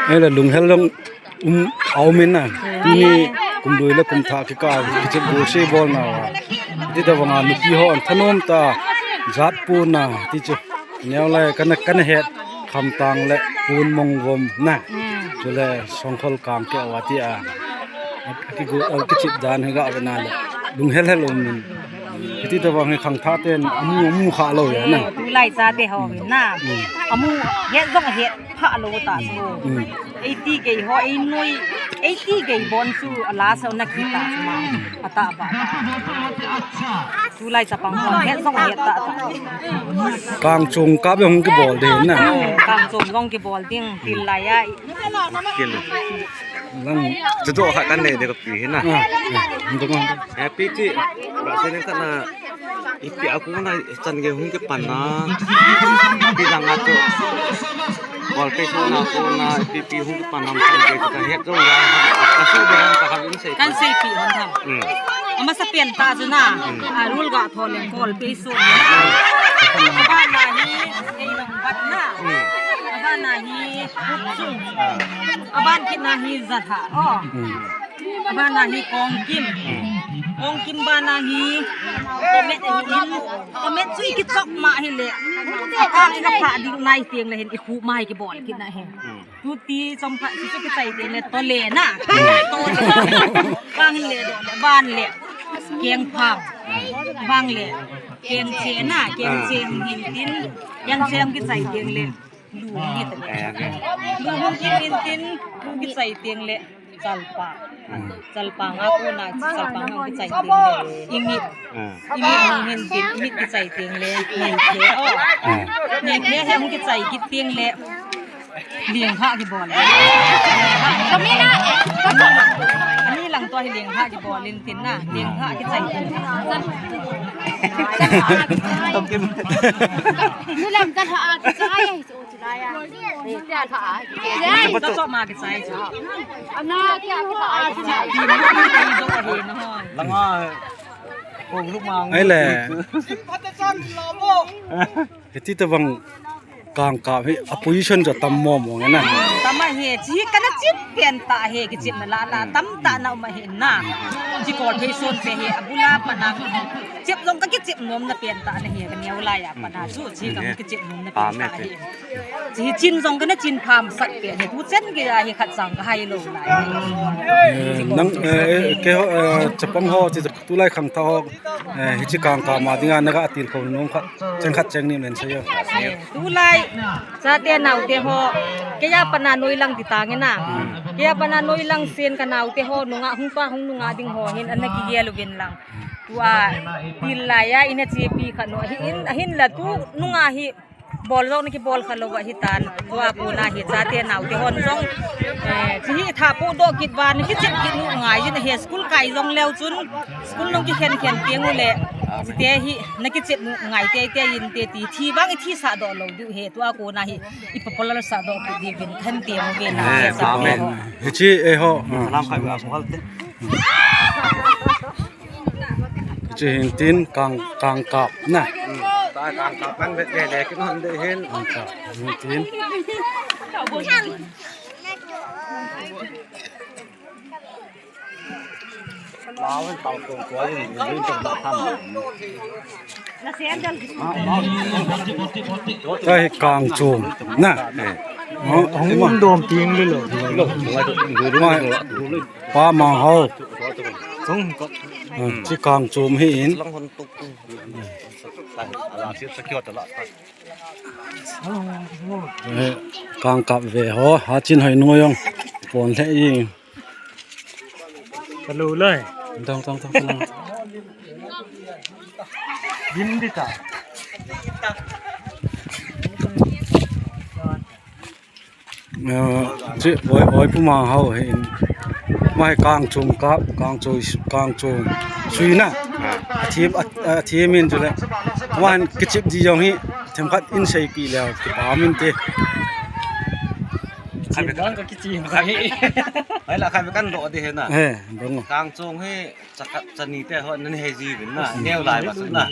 นี่แหละลุงเฮลงเอามินน่ะนี่กุมดูแล้วกุมทากิกาจะบูเชบอลน่ะที่ตะวันนุกี้ฮอนถนนตาจัดปูน่ะที่จะแนวไรกันเฮ็ดคำตังและปูนมงวมน่ะจะเลยสองคนกลางแก้วที่ที่กูเอากิจดานให้กะเป็นนั่นแหละลุงเฮลงมินที่ตะวันให้ขังท่าเต้นมูขาโลยน่ะดูไล่ซาเตหอมินน่ะมูเฮ็ดต้องเฮ็ดพระโลตาสูไอ้ตีเกยฮอไอ้นุยไอ้ตีเกยบอนสูอลาสนักกิตาสมาอตาบาดูไล่สะปังเฮ็ดต้องเฮ็ดตากลางจงกับยังกบอลเด่นน่ะกลางจงต้องกบอลติ้งติลไล่กินนั่นจะตัวขัดกันเลยเด็กกับปีเห็นน่ะแฮปปี้ที่เราเส้นกันน่ะอีปีakuนะจันเกหุ่งกับปันนะปีดังอ่ะตัวบอลไปโซนakuนะปีหุ่งกับปันน้ำจันเกkitaเฮ็ดตรงนั้นkasih orang tak kawin saya kan sei pi hon tham ama sa pen ta juna rul ga tholen bol pe so ba na hi ei long bat na ba na hi chung aban kit na hi zatha ba na hi kong kim ba na hi to met chui ki chok ma hi le ka ni ka pha ding nai tieng le hen i khu mai ki bol kit na he tu ti som pha si ki sai tieng le to le na to bang le do le ban le kieng phang bang le kieng che na kieng che hin tin yang chem ki sai tieng le lu ni ta lu hong tin ki sai tieng le salpang ako na salpang ang kisay ting le imit hin tin imit kisay ting le nei khe ang kisay kiting le liang ha ki bol kami na ani lang to liang ha ki bol lin tin na liang ha kisay ting Tokim Nulam kan ha kisay so chulaya tian ha to so ma kisay cha amna kya ha kisay di do he no hon langa ong lúc mang ai lẹที่ตะวันกลางกาให้ opposition จะตำมอมงั้นน่ะตำมาเฮจีกันนะจิบเปลี่ยนตาเฮกิจิบละละตำตาเอามาเห็นน่ะจิกอดเพซนเปเฮอบุลาปนังจิบลงก็กิจิบนมนะเปลี่ยนตาเฮกันเนียวลายอ่ะปนาสู้จีกับกิจิบนมนะเปลี่ยนตาเฮจีจินจงกันนะจินพามสักเปลี่ยนเฮทุเส้นกี่เฮขัดสังก็ให้ลงลายนังเกี่ยวจะปังห่อจะตุไลขังท่อฮิจิกางกามาที่งานนักตีนเขาน้องขัดเจงขัดเจงนี่เหมือนใช่ไหมตุไลซาเตียนเอาเตหอเกียปนานุยลังติตาเงน่ะเกียปนานุยลังเซียนกันเอาเตหอนุงะหุงป้าหุงนุงะดิงหอเห็นอันนักเกียลูกินลังตัวติลายอินเจปีขนหินละตุนุงะฮิบอลเรานี่บอลขลวะฮิตันตัวปูนาฮิซาเตียนเอาเตหอนจงที่ถ้าปูโดกิดวานที่เจ็บกินงายยินเฮสกุลไก่จงแล้วจุนสกุลน้องกิเขียนเตียงเลยเตหินักเจ็บงายเตยินเตตีที่บางที่สะดอเราดูเหตุว่ากูนะฮิอีปปอลสะดอกูดีเป็นขันเตียงเวนะสะดอฮิจิฮอน้ำไข่แบบเขาเต้ฮิจิหินตินกางกับน่ะตากางกับกันเด็กๆก็นั่นได้เห็นหินตินลาวเป็นเต่าตัวกว่าอยู่ยืนตรงนั้นทำใช่กางโจมน่ะของมันโดมจริงเลยเหรอไม่ป้ามาเฮาส่งก็ที่กางโจมให้อินลังคนตุกอะไรเสียสกิลตลอดกางกับเวหอหาจินให้นัวยังปนแท้ยิงทะลุเลยต้องยิ้มดิจ้ะจีไว้ผู้มาเฮาเห็นไม่กางโจมกับกางโจมสุยนะทีมินจุเลยวันกิจดีอย่างนี้ทำคัดอินใส่ปีแล้วที่ป่ามินเตใครไปกันก็คิดจริงใครไอ้ละใครไปกันโดดดีเห็นน่ะกลางจงให้จะหนีแต่เขานั่นเฮจีเป็นน่ะแนวลายแบบนั้นน่ะ